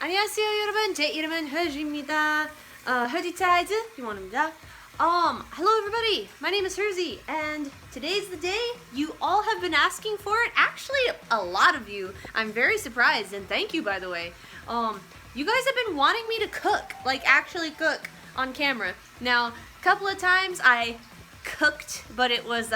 안녕하세요 여러분. 제 이름은 Herzy입니다. Herzy Tides, 유원입니다. Hello everybody. My name is Herzy, and today's the day you all have been asking for it. Actually, a lot of you. I'm very surprised, and thank you, by the way. You guys have been wanting me to cook, like actually cook on camera. Now, a couple of times I cooked, but it was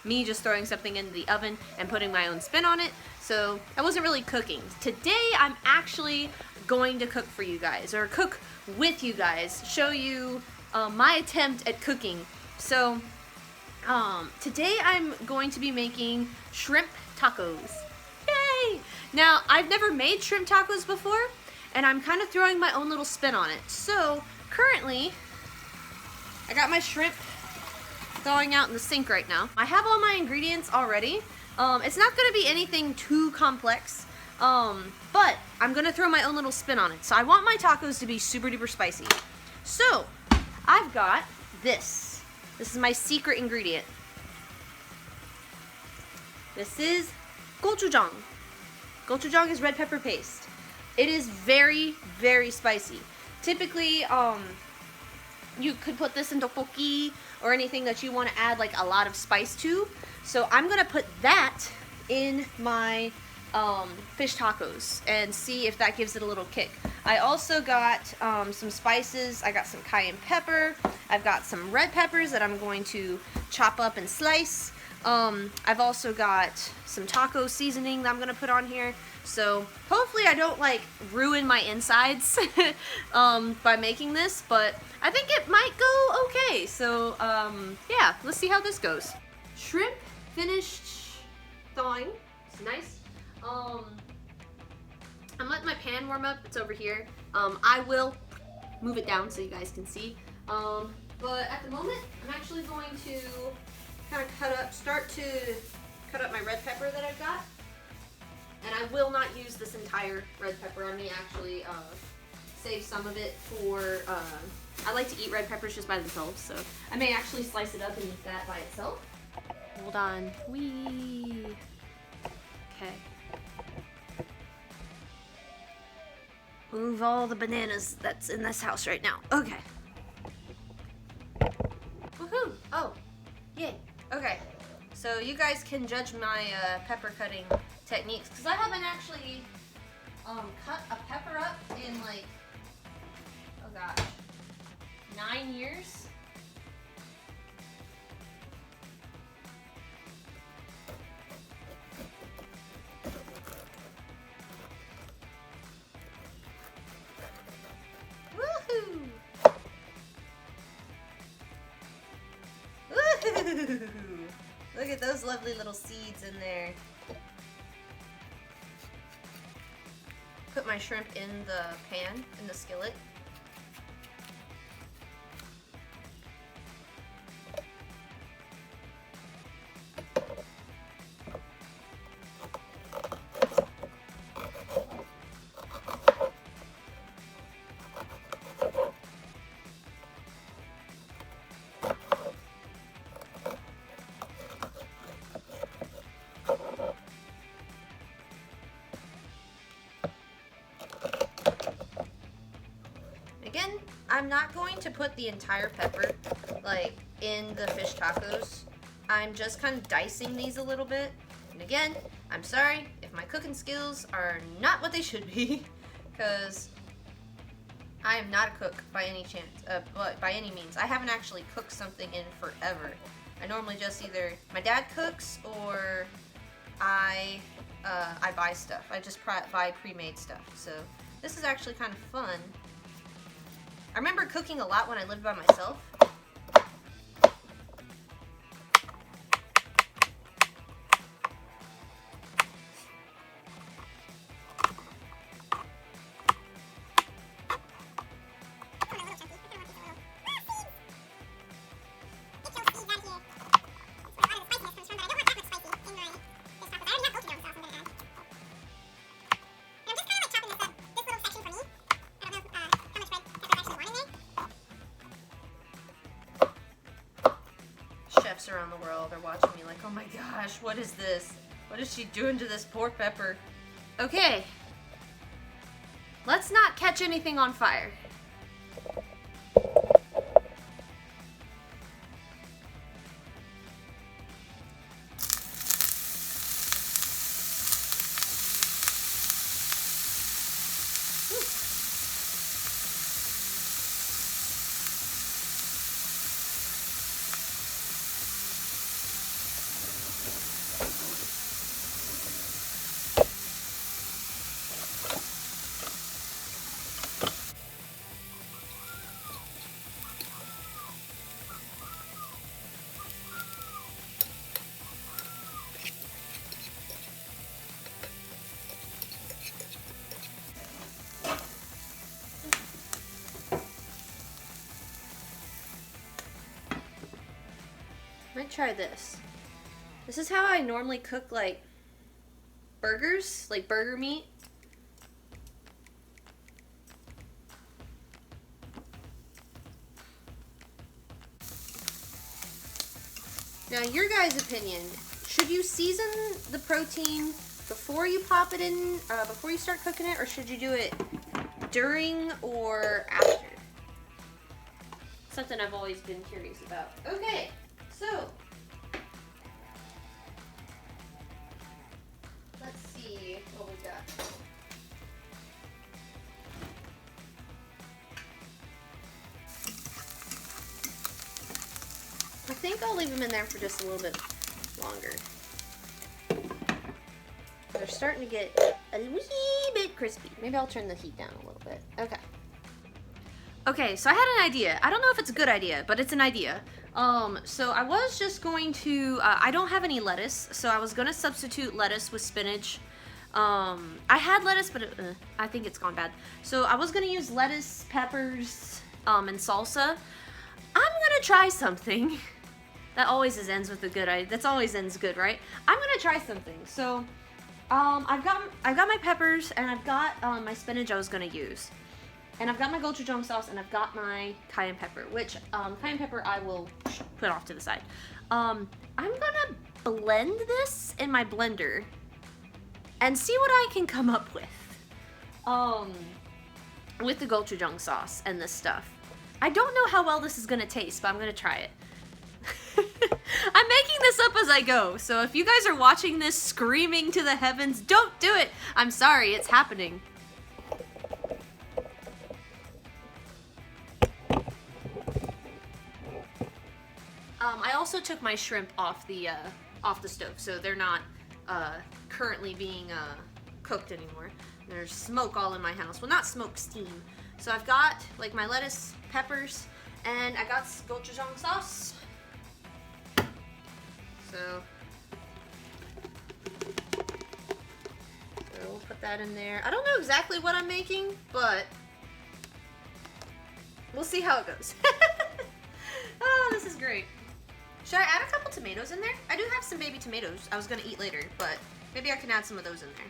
me just throwing something in the oven and putting my own spin on it. So I wasn't really cooking. Today I'm actually going to cook for you guys, or cook with you guys, show you my attempt at cooking. So today I'm going to be making shrimp tacos. Yay! Now, I've never made shrimp tacos before, and I'm kind of throwing my own little spin on it. So currently, I got my shrimp going out in the sink right now. I have all my ingredients already. It's not going to be anything too complex, but I'm going to throw my own little spin on it. So I want my tacos to be super duper spicy. So I've got this. This is my secret ingredient. This is gochujang. Gochujang is red pepper paste. It is very, very spicy. Typically, you could put this in tteokbokki or anything that you want to add like a lot of spice to. So I'm gonna put that in my fish tacos and see if that gives it a little kick. I also got some spices. I got some cayenne pepper. I've got some red peppers that I'm going to chop up and slice. I've also got some taco seasoning that I'm gonna put on here. So hopefully I don't like ruin my insides by making this, but I think it might go okay. So yeah, let's see how this goes. Shrimp finished thawing. It's nice. I'm letting my pan warm up. It's over here. I will move it down so you guys can see. But at the moment, I'm actually going to kind of start to cut up my red pepper that I've got. And I will not use this entire red pepper. I may actually save some of it for, I like to eat red peppers just by themselves, so I may actually slice it up and eat that by itself. Hold on. Wee. Okay. Move all the bananas that's in this house right now. Okay. Woohoo! Oh, yay. Okay. So you guys can judge my pepper cutting techniques, because I haven't actually cut a pepper up in like, oh gosh, 9 years. Look at those lovely little seeds in there. Put my shrimp in the pan, in the skillet. Again, I'm not going to put the entire pepper like in the fish tacos. I'm just kind of dicing these a little bit. And again, I'm sorry if my cooking skills are not what they should be, because I am not a cook by any chance, by any means. I haven't actually cooked something in forever. I normally just either my dad cooks or I buy stuff. I just buy pre-made stuff. So this is actually kind of fun. I remember cooking a lot when I lived by myself. Chefs around the world are watching me like, oh my gosh, what is this? What is she doing to this poor pepper? Okay. Let's not catch anything on fire. Might try this. This is how I normally cook like burgers, like burger meat. Now, your guys' opinion, should you season the protein before you pop it in, before you start cooking it, or should you do it during or after? Something I've always been curious about. Okay. So, let's see what we got. I think I'll leave them in there for just a little bit longer. They're starting to get a wee bit crispy. Maybe I'll turn the heat down a little bit. Okay. Okay, so I had an idea. I don't know if it's a good idea, but it's an idea. So I was just going to, I don't have any lettuce, so I was going to substitute lettuce with spinach. I had lettuce, but I think it's gone bad. So I was going to use lettuce, peppers, and salsa. I'm going to try something. That always ends with a good idea. That's always ends good, right? I'm going to try something. So, I've got my peppers, and I've got, my spinach I was going to use. And I've got my gochujang sauce, and I've got my cayenne pepper, which, cayenne pepper I will put off to the side. I'm gonna blend this in my blender and see what I can come up with the gochujang sauce and this stuff. I don't know how well this is gonna taste, but I'm gonna try it. I'm making this up as I go, so if you guys are watching this screaming to the heavens, don't do it! I'm sorry, it's happening. I also took my shrimp off the stove, so they're not currently being cooked anymore. There's smoke all in my house. Well, not smoke, steam. So I've got like my lettuce, peppers, and I got gochujang sauce. So we'll put that in there. I don't know exactly what I'm making, but we'll see how it goes. Oh, this is great. Should I add a couple tomatoes in there? I do have some baby tomatoes I was going to eat later, but maybe I can add some of those in there.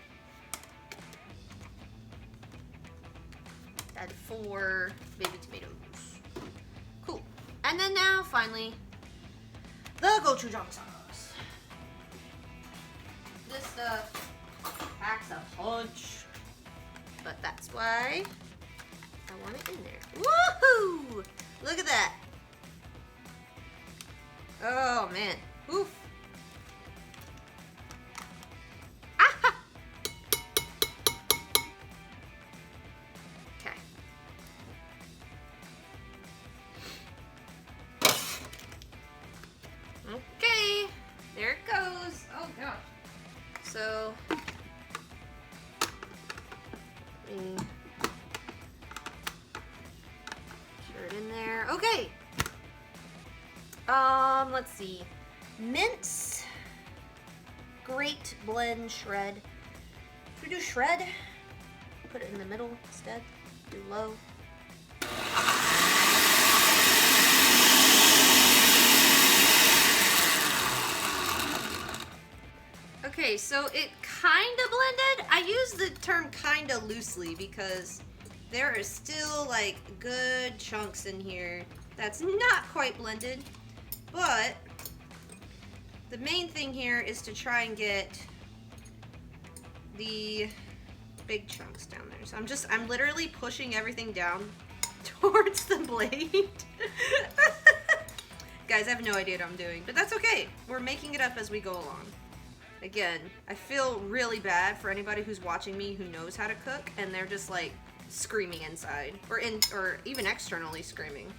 Add 4 baby tomatoes. Cool. And then now, finally, the gochujang sauce. This stuff packs a punch, but that's why I want it in there. Woohoo! Look at that. Oh man, oof. Ah! Okay. Okay, there it goes. Oh gosh. So, sure it in there. Okay. Let's see. Mince, grate, blend, shred. Should we do shred? Put it in the middle instead. Do low. Okay, so it kinda blended. I use the term kinda loosely because there are still like good chunks in here that's not quite blended. But the main thing here is to try and get the big chunks down there. So I'm literally pushing everything down towards the blade. Guys, I have no idea what I'm doing, but that's okay. We're making it up as we go along. Again, I feel really bad for anybody who's watching me who knows how to cook and they're just like screaming inside or even externally screaming.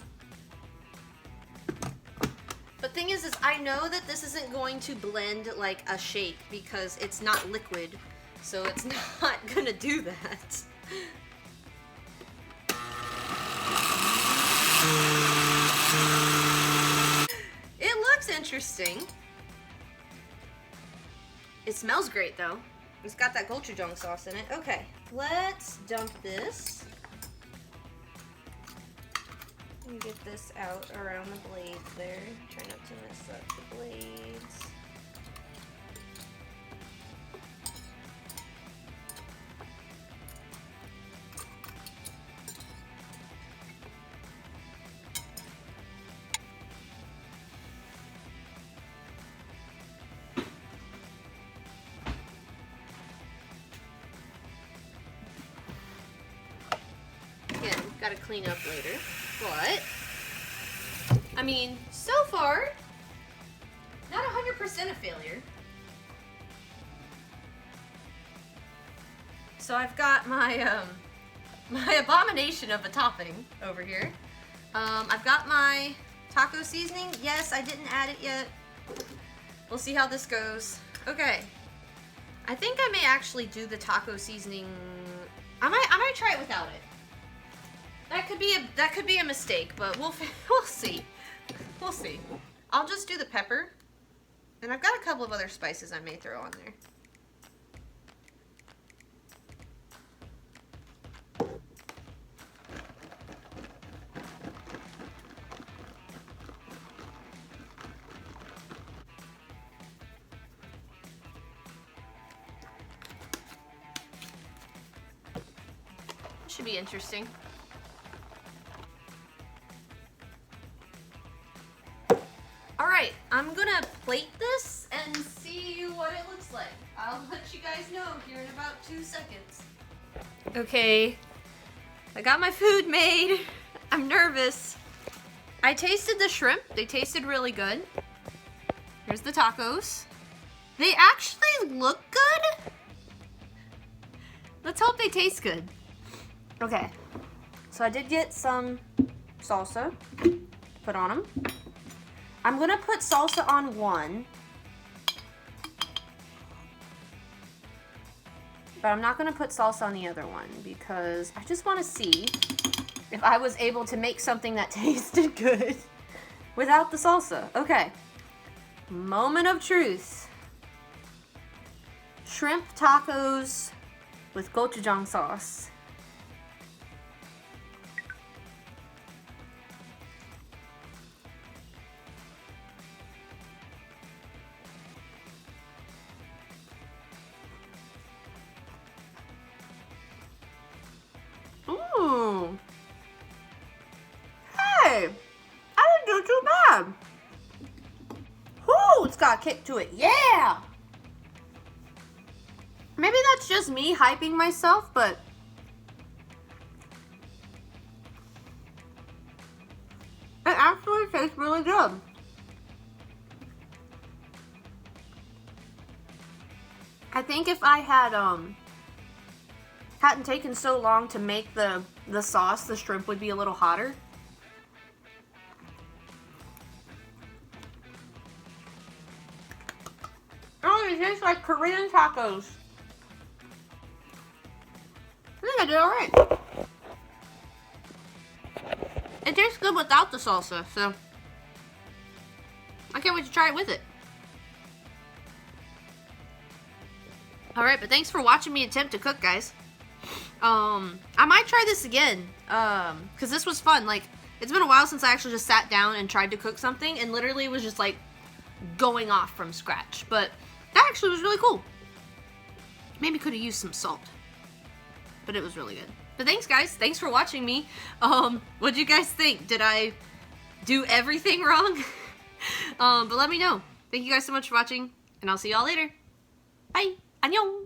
But thing is I know that this isn't going to blend like a shake because it's not liquid, so it's not gonna do that. It looks interesting. It smells great though. It's got that gochujang sauce in it. Okay, let's dump this. And get this out around the blades there. Try not to mess up the blades. Again, gotta clean up later. But, I mean, so far, not 100% a failure. So I've got my, my abomination of a topping over here. I've got my taco seasoning. Yes, I didn't add it yet. We'll see how this goes. Okay. I think I may actually do the taco seasoning. I might try it without it. That could be a mistake, but we'll see. We'll see. I'll just do the pepper, and I've got a couple of other spices I may throw on there. Should be interesting. Alright, I'm gonna plate this and see what it looks like. I'll let you guys know here in about 2 seconds. Okay, I got my food made. I'm nervous. I tasted the shrimp. They tasted really good. Here's the tacos. They actually look good. Let's hope they taste good. Okay, so I did get some salsa put on them. I'm gonna put salsa on one, but I'm not gonna put salsa on the other one because I just wanna see if I was able to make something that tasted good without the salsa. Okay, moment of truth. Shrimp tacos with gochujang sauce. Ooh. Hey, I didn't do too bad. Ooh, it's got a kick to it. Yeah. Maybe that's just me hyping myself, but it actually tastes really good. I think if I had hadn't taken so long to make the sauce, the shrimp would be a little hotter. Oh, it tastes like Korean tacos. I think I did alright. It tastes good without the salsa, so I can't wait to try it with it. Alright, but thanks for watching me attempt to cook, guys. I might try this again, because this was fun. Like, it's been a while since I actually just sat down and tried to cook something, and literally was just, like, going off from scratch. But that actually was really cool. Maybe could have used some salt. But it was really good. But thanks, guys. Thanks for watching me. What'd you guys think? Did I do everything wrong? But let me know. Thank you guys so much for watching, and I'll see y'all later. Bye. 안녕.